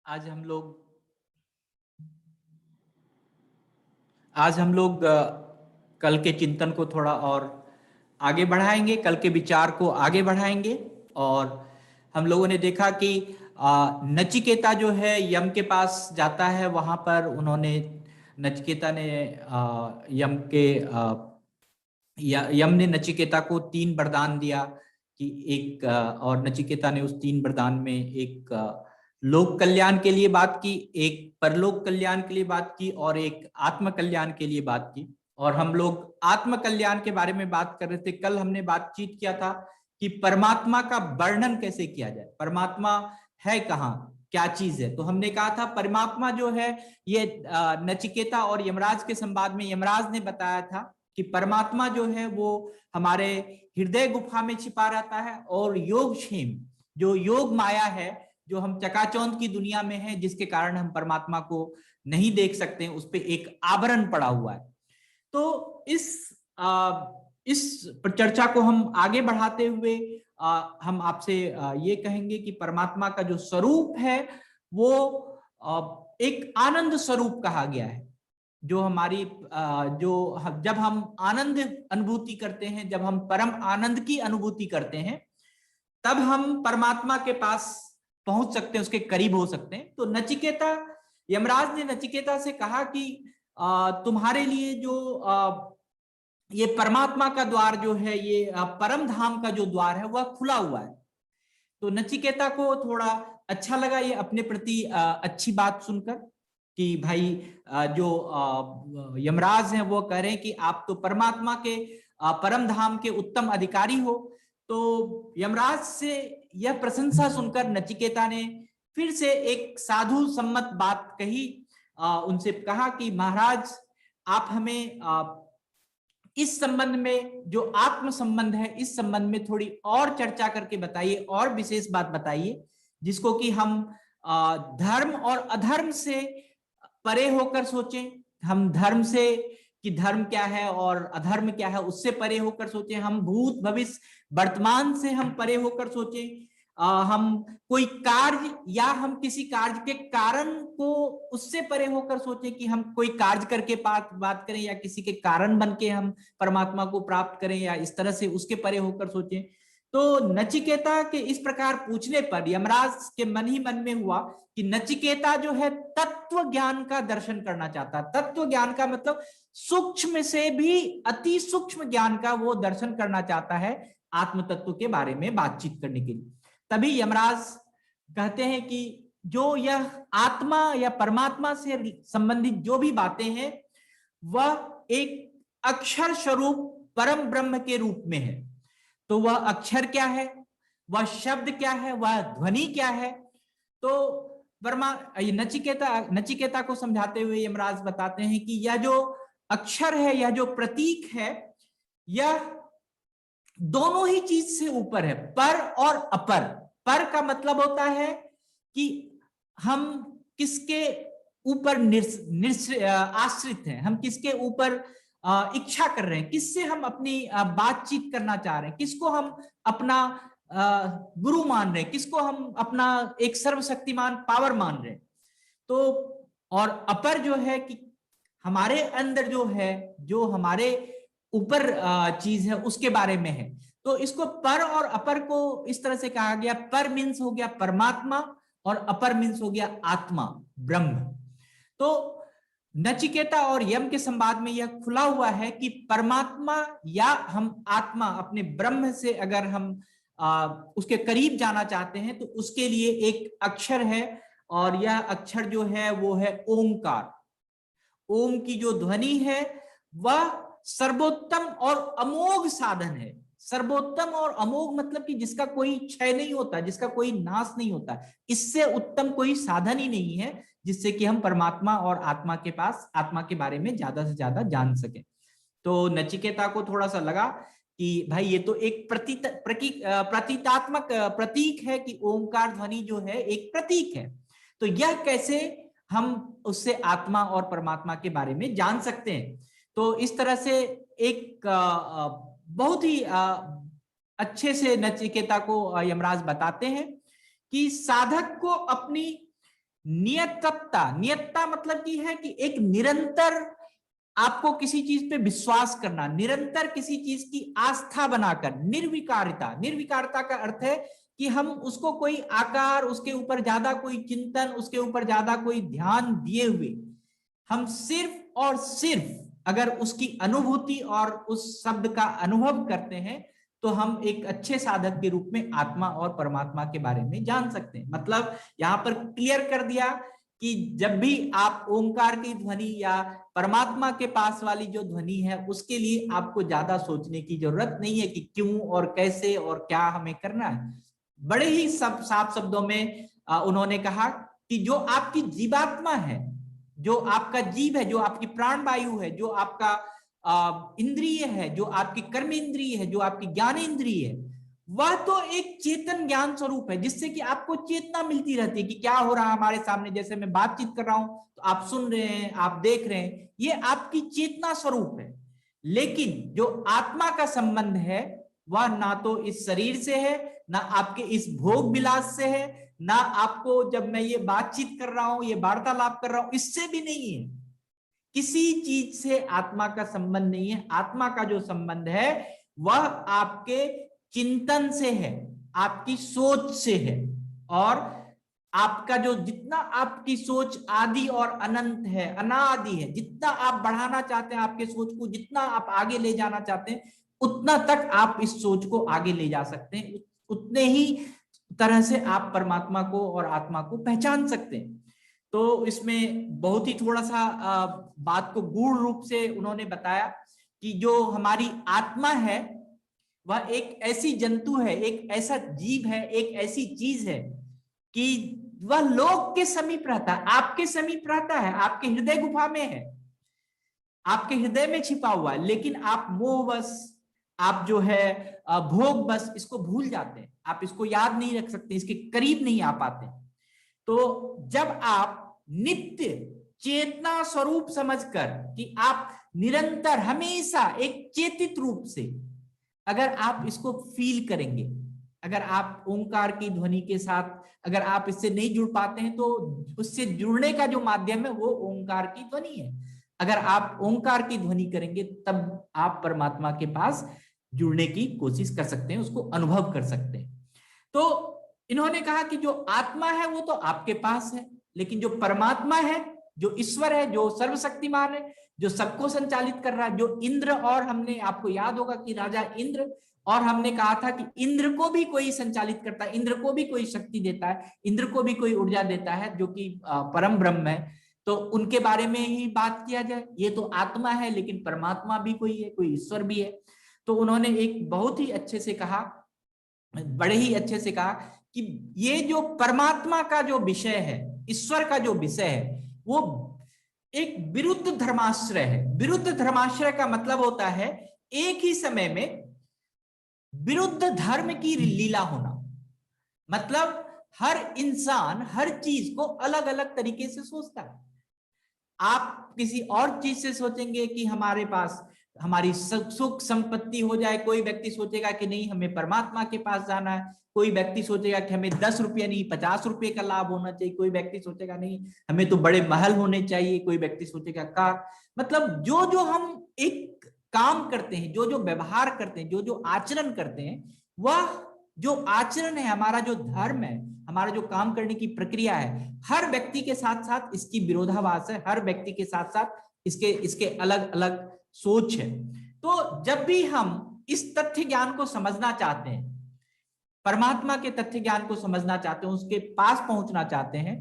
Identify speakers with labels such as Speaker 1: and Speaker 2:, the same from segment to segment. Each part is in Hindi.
Speaker 1: आज हम लोग आज हम लोग कल के चिंतन को थोड़ा और आगे बढ़ाएंगे, कल के विचार को आगे बढ़ाएंगे। और हम लोगों ने देखा कि नचिकेता जो है यम के पास जाता है। वहां पर उन्होंने नचिकेता ने यम के यम ने नचिकेता को 3 वरदान दिया कि एक और नचिकेता ने उस 3 वरदान में एक लोक कल्याण के लिए बात की, एक परलोक कल्याण के लिए बात की और एक आत्म कल्याण के लिए बात की। और हम लोग आत्म कल्याण के बारे में बात कर रहे थे। कल हमने बातचीत किया था कि परमात्मा का वर्णन कैसे किया जाए, परमात्मा है कहाँ, क्या चीज है। तो हमने कहा था परमात्मा जो है ये नचिकेता और यमराज के संवाद में यमराज ने बताया था कि परमात्मा जो है वो हमारे हृदय गुफा में छिपा रहता है और योगक्षेम जो योग माया है, जो हम चकाचौंध की दुनिया में है, जिसके कारण हम परमात्मा को नहीं देख सकते, उस पर एक आवरण पड़ा हुआ है। तो इस चर्चा को हम आगे बढ़ाते हुए हम आपसे ये कहेंगे कि परमात्मा का जो स्वरूप है वो एक आनंद स्वरूप कहा गया है। जो हमारी जो जब हम आनंद अनुभूति करते हैं, जब हम परम आनंद की अनुभूति करते हैं, तब हम परमात्मा के पास पहुंच सकते हैं, उसके करीब हो सकते हैं। तो नचिकेता, यमराज ने नचिकेता से कहा कि तुम्हारे लिए जो ये परमात्मा का द्वार जो है, ये परम धाम का जो द्वार है वह खुला हुआ है। तो नचिकेता को थोड़ा अच्छा लगा ये अपने प्रति अच्छी बात सुनकर कि भाई जो यमराज हैं वो कह रहे हैं कि आप तो परमात्मा के परम धाम के उत्तम अधिकारी हो। तो यमराज से यह प्रशंसा सुनकर नचिकेता ने फिर से एक साधु सम्मत बात कही। उनसे कहा कि महाराज आप हमें इस संबंध में, जो आत्म संबंध है, इस संबंध में थोड़ी और चर्चा करके बताइए, और विशेष बात बताइए, जिसको कि हम धर्म और अधर्म से परे होकर सोचें। हम धर्म से कि धर्म क्या है और अधर्म क्या है उससे परे होकर सोचें। हम भूत भविष्य वर्तमान से हम परे होकर सोचें। हम कोई कार्य या हम किसी कार्य के कारण को उससे परे होकर सोचें कि हम कोई कार्य करके बात करें या किसी के कारण बन के हम परमात्मा को प्राप्त करें, या इस तरह से उसके परे होकर सोचें। तो नचिकेता के इस प्रकार पूछने पर यमराज के मन ही मन में हुआ कि नचिकेता जो है तत्व ज्ञान का दर्शन करना चाहता। तत्व ज्ञान का मतलब सूक्ष्म से भी अति सूक्ष्म ज्ञान का वो दर्शन करना चाहता है, आत्म तत्व के बारे में बातचीत करने के लिए। तभी यमराज कहते हैं कि जो यह आत्मा या परमात्मा से संबंधित जो भी बातें हैं वह एक अक्षर स्वरूप परम ब्रह्म के रूप में है। तो वह अक्षर क्या है, वह शब्द क्या है, वह ध्वनि क्या है। तो नचिकेता को समझाते हुए यमराज बताते हैं कि यह जो अक्षर है, यह जो प्रतीक है, यह दोनों ही चीज से ऊपर है, पर और अपर। पर का मतलब होता है कि हम किसके ऊपर आश्रित हैं, हम किसके ऊपर इच्छा कर रहे हैं, किससे हम अपनी बातचीत करना चाह रहे हैं, किसको हम अपना गुरु मान रहे हैं, किसको हम अपना एक सर्वशक्तिमान पावर मान रहे हैं। तो और अपर जो है कि हमारे अंदर जो है, जो हमारे ऊपर चीज है उसके बारे में है। तो इसको पर और अपर को इस तरह से कहा गया। पर मीन्स हो गया परमात्मा और अपर मीन्स हो गया आत्मा, ब्रह्म। तो नचिकेता और यम के संवाद में यह खुला हुआ है कि परमात्मा या हम आत्मा अपने ब्रह्म से अगर हम उसके करीब जाना चाहते हैं तो उसके लिए एक अक्षर है, और यह अक्षर जो है वो है ओमकार। ओम की जो ध्वनि है वह सर्वोत्तम और अमोघ साधन है। सर्वोत्तम और अमोघ मतलब कि जिसका कोई क्षय नहीं होता, जिसका कोई नाश नहीं होता। इससे उत्तम कोई साधन ही नहीं है जिससे कि हम परमात्मा और आत्मा के पास, आत्मा के बारे में ज्यादा से ज्यादा जान सके। तो नचिकेता को थोड़ा सा लगा कि भाई ये तो एक प्रतीकात्मक प्रतीक है कि ओंकार ध्वनि जो है एक प्रतीक है। तो यह कैसे हम उससे आत्मा और परमात्मा के बारे में जान सकते हैं। तो इस तरह से एक बहुत ही अच्छे से नचिकेता को यमराज बताते हैं कि साधक को अपनी नियतता, नियतता मतलब की है कि एक निरंतर आपको किसी चीज पे विश्वास करना, निरंतर किसी चीज की आस्था बनाकर। निर्विकारिता, निर्विकारिता का अर्थ है कि हम उसको कोई आकार, उसके ऊपर ज्यादा कोई चिंतन, उसके ऊपर ज्यादा कोई ध्यान दिए हुए हम सिर्फ और सिर्फ अगर उसकी अनुभूति और उस शब्द का अनुभव करते हैं तो हम एक अच्छे साधक के रूप में आत्मा और परमात्मा के बारे में जान सकते हैं। मतलब यहां पर क्लियर कर दिया कि जब भी आप ओंकार की ध्वनि या परमात्मा के पास वाली जो ध्वनि है उसके लिए आपको ज्यादा सोचने की जरूरत नहीं है कि क्यों और कैसे और क्या हमें करना है। बड़े ही सब साफ शब्दों में उन्होंने कहा कि जो आपकी जीवात्मा है, जो आपका जीव है, जो आपकी प्राण वायु है, जो आपका इंद्रिय है, जो आपकी कर्म इंद्रिय है, जो आपकी ज्ञान इंद्रिय है, वह तो एक चेतन ज्ञान स्वरूप है जिससे कि आपको चेतना मिलती रहती है कि क्या हो रहा है हमारे सामने। जैसे मैं बातचीत कर रहा हूं तो आप सुन रहे हैं, आप देख रहे हैं, ये आपकी चेतना स्वरूप है। लेकिन जो आत्मा का संबंध है वह ना तो इस शरीर से है, ना आपके इस भोग विलास से है, ना आपको जब मैं ये बातचीत कर रहा हूं, ये वार्तालाप कर रहा हूं, इससे भी नहीं है। किसी चीज से आत्मा का संबंध नहीं है। आत्मा का जो संबंध है वह आपके चिंतन से है, आपकी सोच से है। और आपका जो जितना आपकी सोच आदि और अनंत है, अनादि है, जितना आप बढ़ाना चाहते हैं आपके सोच को, जितना आप आगे ले जाना चाहते हैं, उतना तक आप इस सोच को आगे ले जा सकते हैं। उतने ही तरह से आप परमात्मा को और आत्मा को पहचान सकते हैं। तो इसमें बहुत ही थोड़ा सा बात को गूढ़ रूप से उन्होंने बताया कि जो हमारी आत्मा है वह एक ऐसी जंतु है, एक ऐसा जीव है, एक ऐसी चीज है कि वह लोक के समीप रहता है, आपके समीप रहता है, आपके हृदय गुफा में है, आपके हृदय में छिपा हुआ है। लेकिन आप मोहवश, आप जो है भोग बस इसको भूल जाते हैं, आप इसको याद नहीं रख सकते, इसके करीब नहीं आ पाते। तो जब आप नित्य चेतना स्वरूप समझकर कि आप निरंतर हमेशा एक चेतित रूप से अगर आप इसको फील करेंगे, अगर आप ओंकार की ध्वनि के साथ अगर आप इससे नहीं जुड़ पाते हैं तो उससे जुड़ने का जो माध्यम है वो ओंकार की ध्वनि है। अगर आप ओंकार की ध्वनि करेंगे तब आप परमात्मा के पास जुड़ने की कोशिश कर सकते हैं, उसको अनुभव कर सकते हैं। तो इन्होंने कहा कि जो आत्मा है वो तो आपके पास है, लेकिन जो परमात्मा है, जो ईश्वर है, जो सर्वशक्तिमान है, जो सबको संचालित कर रहा है, जो इंद्र, और हमने आपको याद होगा कि राजा इंद्र, और हमने कहा था कि इंद्र को भी कोई संचालित करता है, इंद्र को भी कोई शक्ति देता है, इंद्र को भी कोई ऊर्जा देता है जो कि परम ब्रह्म है। तो उनके बारे में ही बात किया जाए, ये तो आत्मा है, लेकिन परमात्मा भी कोई है, कोई ईश्वर भी है। तो उन्होंने एक बहुत ही अच्छे से कहा, बड़े ही अच्छे से कहा कि ये जो परमात्मा का जो विषय है, ईश्वर का जो विषय है, वो एक विरुद्ध धर्माश्रय है। विरुद्ध धर्माश्रय का मतलब होता है एक ही समय में विरुद्ध धर्म की लीला होना। मतलब हर इंसान हर चीज को अलग अलग तरीके से सोचता है। आप किसी और चीज से सोचेंगे कि हमारे पास हमारी सुख संपत्ति हो जाए, कोई व्यक्ति सोचेगा कि नहीं हमें परमात्मा के पास जाना है, कोई व्यक्ति सोचेगा कि हमें 10 रुपये नहीं 50 रुपये का लाभ होना चाहिए, कोई व्यक्ति सोचेगा नहीं हमें तो बड़े महल होने चाहिए, कोई व्यक्ति सोचेगा कार। मतलब जो जो हम एक काम करते हैं, जो जो व्यवहार करते हैं, जो जो आचरण करते हैं, वह जो आचरण है, हमारा जो धर्म है, हमारा जो काम करने की प्रक्रिया है, हर व्यक्ति के साथ साथ इसकी विरोधाभास है, हर व्यक्ति के साथ साथ इसके अलग अलग सोच है। तो जब भी हम इस तथ्य ज्ञान को समझना चाहते हैं, परमात्मा के तथ्य ज्ञान को समझना चाहते हैं, उसके पास पहुंचना चाहते हैं,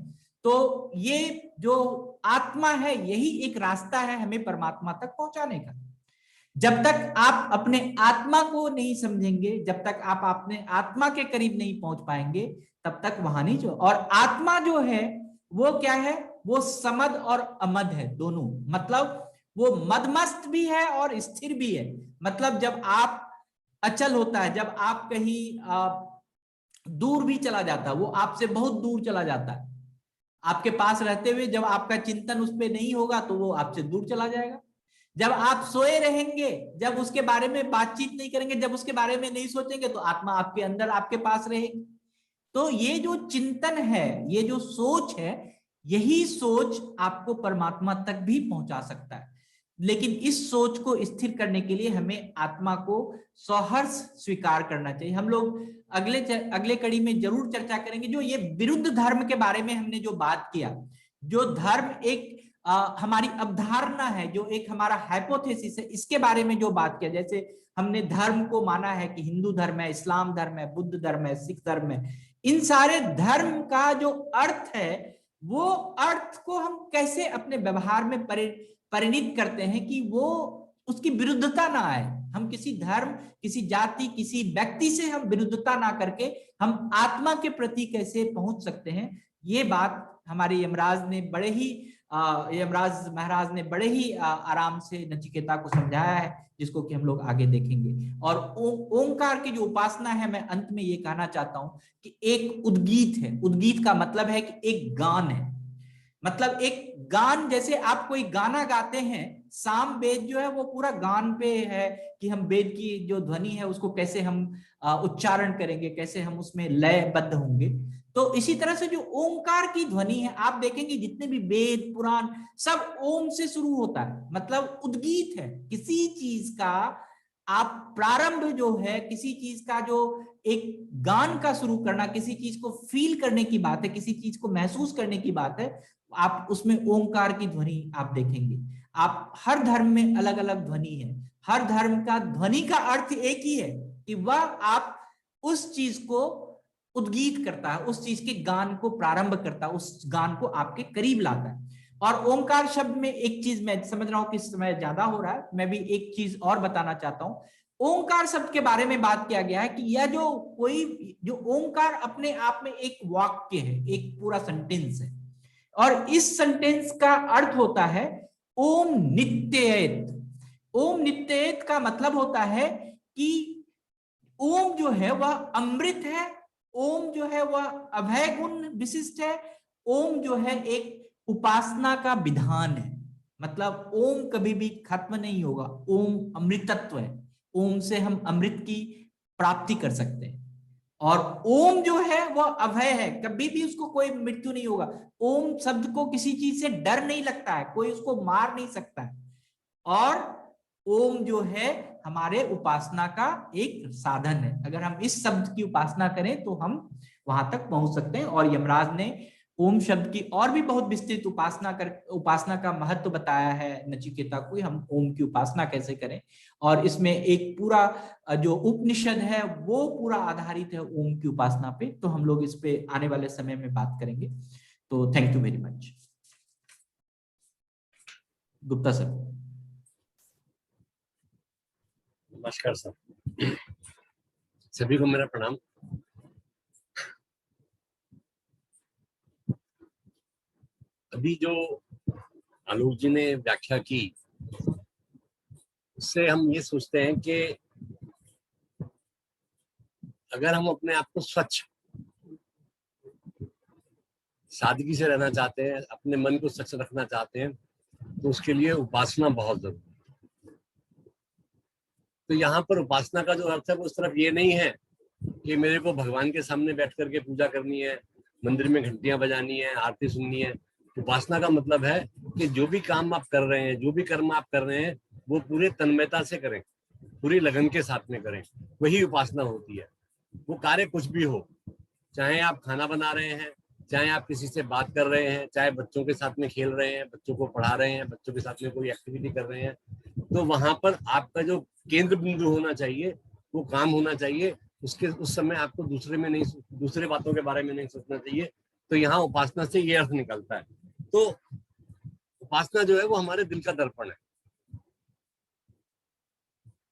Speaker 1: तो ये जो आत्मा है यही एक रास्ता है हमें परमात्मा तक पहुंचाने का। जब तक आप अपने आत्मा को नहीं समझेंगे, जब तक आप अपने आत्मा के करीब नहीं पहुंच पाएंगे, तब तक वहां नहीं जो। और आत्मा जो है वो क्या है, वो समद और अमद है दोनों। मतलब वो मदमस्त भी है और स्थिर भी है। मतलब जब आप अचल होता है, जब आप कहीं दूर भी चला जाता है, वो आपसे बहुत दूर चला जाता है, आपके पास रहते हुए जब आपका चिंतन उस पर नहीं होगा तो वो आपसे दूर चला जाएगा। जब आप सोए रहेंगे, जब उसके बारे में बातचीत नहीं करेंगे, जब उसके बारे में नहीं सोचेंगे, तो आत्मा आपके अंदर आपके पास रहेगी। तो ये जो चिंतन है, ये जो सोच है, यही सोच आपको परमात्मा तक भी पहुंचा सकता है। लेकिन इस सोच को स्थिर करने के लिए हमें आत्मा को सहर्ष स्वीकार करना चाहिए। हम लोग अगले कड़ी में जरूर चर्चा करेंगे। जो ये विरुद्ध धर्म के बारे में हमने जो बात किया, जो धर्म एक हमारी अवधारणा है, जो एक हमारा हाइपोथेसिस है, इसके बारे में जो बात किया, जैसे हमने धर्म को माना है कि हिंदू धर्म है, इस्लाम धर्म है, बुद्ध धर्म है, सिख धर्म है, इन सारे धर्म का जो अर्थ है, वो अर्थ को हम कैसे अपने व्यवहार में परिणित करते हैं कि वो उसकी विरुद्धता ना आए। हम किसी धर्म, किसी जाति, किसी व्यक्ति से हम विरुद्धता ना करके हम आत्मा के प्रति कैसे पहुंच सकते हैं, ये बात हमारे यमराज ने बड़े ही यमराज महाराज ने बड़े ही आराम से नचिकेता को समझाया है, जिसको कि हम लोग आगे देखेंगे। और ओंकार की जो उपासना है, मैं अंत में ये कहना चाहता हूं कि एक उद्गीत है। उद्गीत का मतलब है कि एक गान है, मतलब एक गान, जैसे आप कोई गाना गाते हैं, साम वेद जो है वो पूरा गान पे है कि हम वेद की जो ध्वनि है उसको कैसे हम उच्चारण करेंगे, कैसे हम उसमें लयबद्ध होंगे। तो इसी तरह से जो ओंकार की ध्वनि है, आप देखेंगे जितने भी वेद पुराण सब ओम से शुरू होता है, मतलब उद्गीत है। किसी चीज का आप प्रारंभ जो है, किसी चीज का जो एक गान का शुरू करना, किसी चीज को फील करने की बात है, किसी चीज को महसूस करने की बात है, आप उसमें ओंकार की ध्वनि आप देखेंगे। आप हर धर्म में अलग अलग ध्वनि है, हर धर्म का ध्वनि का अर्थ एक ही है कि वह आप उस चीज को उद्गीत करता है, उस चीज के गान को प्रारंभ करता है, उस गान को आपके करीब लाता है। और ओंकार शब्द में एक चीज मैं समझ रहा हूं कि समय ज्यादा हो रहा है, मैं भी एक चीज और बताना चाहता हूं। ओंकार शब्द के बारे में बात किया गया है कि यह जो ओंकार अपने आप में एक वाक्य है, एक पूरा सेंटेंस है, और इस सेंटेंस का अर्थ होता है ओम नित्येत। ओम नित्येत का मतलब होता है कि ओम जो है वह अमृत है, ओम जो है वह अभय गुण विशिष्ट है, ओम जो है एक उपासना का विधान है। मतलब ओम कभी भी खत्म नहीं होगा, ओम अमृतत्व है, ओम से हम अमृत की प्राप्ति कर सकते हैं। और ओम जो है वह अभय है, कभी भी उसको कोई मृत्यु नहीं होगा। ओम शब्द को किसी चीज से डर नहीं लगता है, कोई उसको मार नहीं सकता है। और ओम जो है हमारे उपासना का एक साधन है। अगर हम इस शब्द की उपासना करें तो हम वहां तक पहुंच सकते हैं। और यमराज ने ओम शब्द की और भी बहुत विस्तृत उपासना का महत्व बताया है नचिकेता को, हम ओम की उपासना कैसे करें। और इसमें एक पूरा जो उपनिषद है वो पूरा आधारित है ओम की उपासना पे। तो हम लोग इस पे आने वाले समय में बात करेंगे। तो thank you very much. Gupta sir.
Speaker 2: नमस्कार सर, सभी को मेरा प्रणाम। अभी जो आलोक जी ने व्याख्या की, उससे हम ये सोचते हैं कि अगर हम अपने आप को स्वच्छ, सादगी से रहना चाहते हैं, अपने मन को स्वच्छ रखना चाहते हैं, तो उसके लिए उपासना बहुत जरूरी है। तो यहाँ पर उपासना का जो अर्थ है वो सिर्फ ये नहीं है कि मेरे को भगवान के सामने बैठ करके पूजा करनी है, मंदिर में घंटियां बजानी है, आरती सुननी है। उपासना का मतलब है कि जो भी काम आप कर रहे हैं, जो भी कर्म आप कर रहे हैं, वो पूरे तन्मयता से करें, पूरी लगन के साथ में करें, वही उपासना होती है। वो कार्य कुछ भी हो, चाहे आप खाना बना रहे हैं, चाहे आप किसी से बात कर रहे हैं, चाहे बच्चों के साथ में खेल रहे हैं, बच्चों को पढ़ा रहे हैं, बच्चों के साथ में कोई एक्टिविटी कर रहे हैं, तो वहां पर आपका जो केंद्र बिंदु होना चाहिए वो काम होना चाहिए। उस समय आपको दूसरे बातों के बारे में नहीं सोचना चाहिए। तो यहाँ उपासना से ये अर्थ निकलता है। तो उपासना जो है वो हमारे दिल का दर्पण है,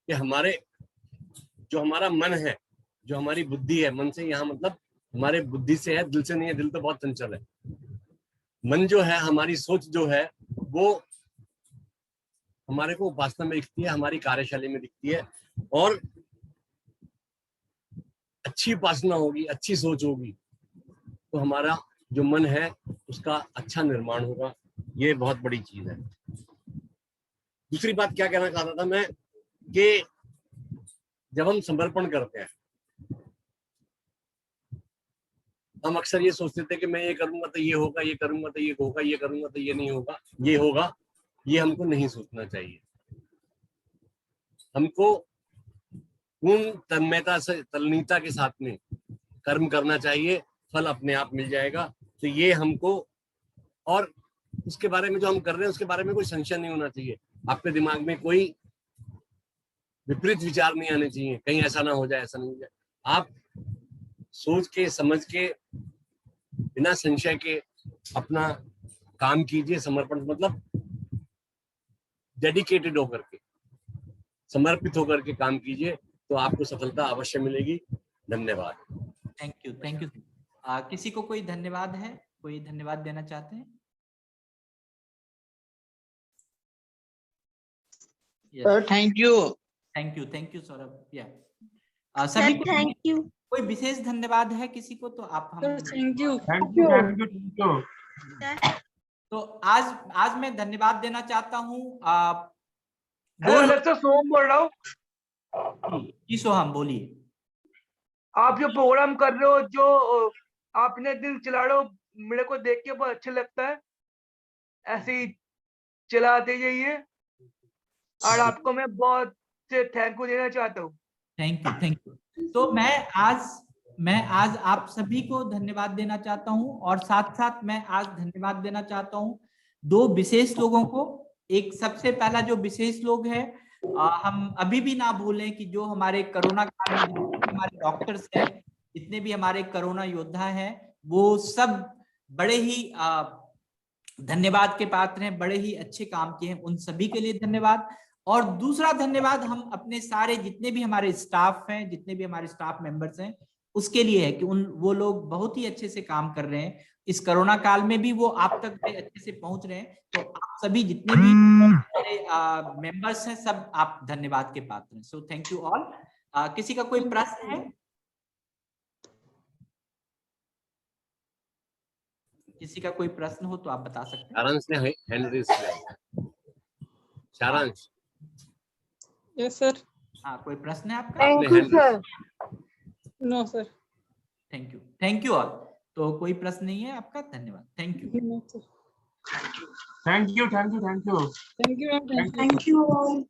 Speaker 2: कि हमारा मन है, जो हमारी बुद्धि है, मन से यहाँ मतलब हमारे बुद्धि से है, दिल से नहीं है। दिल तो बहुत चंचल है। मन जो है, हमारी सोच जो है, वो हमारे को उपासना में दिखती है, हमारी कार्यशैली में दिखती है। और अच्छी उपासना होगी, अच्छी सोच होगी, तो हमारा जो मन है उसका अच्छा निर्माण होगा। ये बहुत बड़ी चीज है। दूसरी बात क्या कहना चाहता था मैं, कि जब हम समर्पण करते हैं, हम अक्सर ये सोचते थे कि मैं ये करूंगा तो ये होगा, ये करूंगा तो ये होगा, ये करूंगा तो ये नहीं होगा, ये होगा। ये हमको नहीं सोचना चाहिए। हमको पूर्ण तन्मयता से, तल्लीनता के साथ में कर्म करना चाहिए, फल अपने आप मिल जाएगा। तो ये हमको, और उसके बारे में जो हम कर रहे हैं उसके बारे में कोई संशय नहीं होना चाहिए। आपके दिमाग में कोई विपरीत विचार नहीं आने चाहिए, कहीं ऐसा ना हो जाए, ऐसा नहीं हो जाए। आप सोच के समझ के बिना संशय के अपना काम कीजिए, समर्पण मतलब डेडिकेटेड होकर के, समर्पित होकर के काम कीजिए, तो आपको सफलता अवश्य मिलेगी। धन्यवाद।
Speaker 1: Thank you, thank you. किसी को कोई धन्यवाद है, कोई धन्यवाद देना चाहते हैं?
Speaker 3: Thank you.
Speaker 1: Thank you, thank you Saurabh. या सभी को
Speaker 4: थैंक यू।
Speaker 1: कोई विशेष धन्यवाद है किसी को तो आप हम
Speaker 3: थैंक यू।
Speaker 1: तो आज मैं धन्यवाद देना चाहता हूँ
Speaker 5: सोम बोल रहा हूँ।
Speaker 1: जी सोहम बोलिए।
Speaker 5: आप जो प्रोग्राम कर रहे हो, जो आपने दिन चला रहे हो, मेरे को देख के बहुत अच्छा लगता है। ऐसे ही चलाते जाइए, और आपको मैं बहुत से थैंक यू देना चाहता हूँ।
Speaker 1: Thank you, thank you. तो मैं आज आप सभी को धन्यवाद देना चाहता हूँ, और साथ साथ मैं आज धन्यवाद देना चाहता हूँ दो विशेष लोगों को। एक सबसे पहला जो विशेष लोग है, हम अभी भी ना भूलें कि जो हमारे कोरोना काल में जितने भी हमारे डॉक्टर्स हैं, जितने भी हमारे कोरोना योद्धा हैं, वो सब बड़े ही धन्यवाद के पात्र हैं, बड़े ही अच्छे काम किए हैं, उन सभी के लिए धन्यवाद। और दूसरा धन्यवाद हम अपने सारे जितने भी हमारे स्टाफ हैं, जितने भी हमारे स्टाफ मेंबर्स हैं, उसके लिए है कि वो लोग बहुत ही अच्छे से काम कर रहे हैं। इस कोरोना काल में भी वो आप तक बड़े अच्छे से पहुंच रहे हैं। तो आप सभी जितने भी मेंबर्स हैं, सब आप धन्यवाद के पात्र हैं। So thank you all. किसी का कोई प्रश्न है? किसी का कोई प्रश्न हो तो आप बता सकते हैं।
Speaker 2: सारांश ने हैंड रेज किया। सारांश।
Speaker 3: Yes sir.
Speaker 1: हाँ, कोई प्रश्न है आपका?
Speaker 5: Thank you sir.
Speaker 3: No sir.
Speaker 1: Thank you, thank you all. तो कोई प्रश्न नहीं है आपका? धन्यवाद, thank you.
Speaker 3: No sir.
Speaker 5: Thank you, thank you, thank you.
Speaker 3: Thank you.
Speaker 4: Thank you.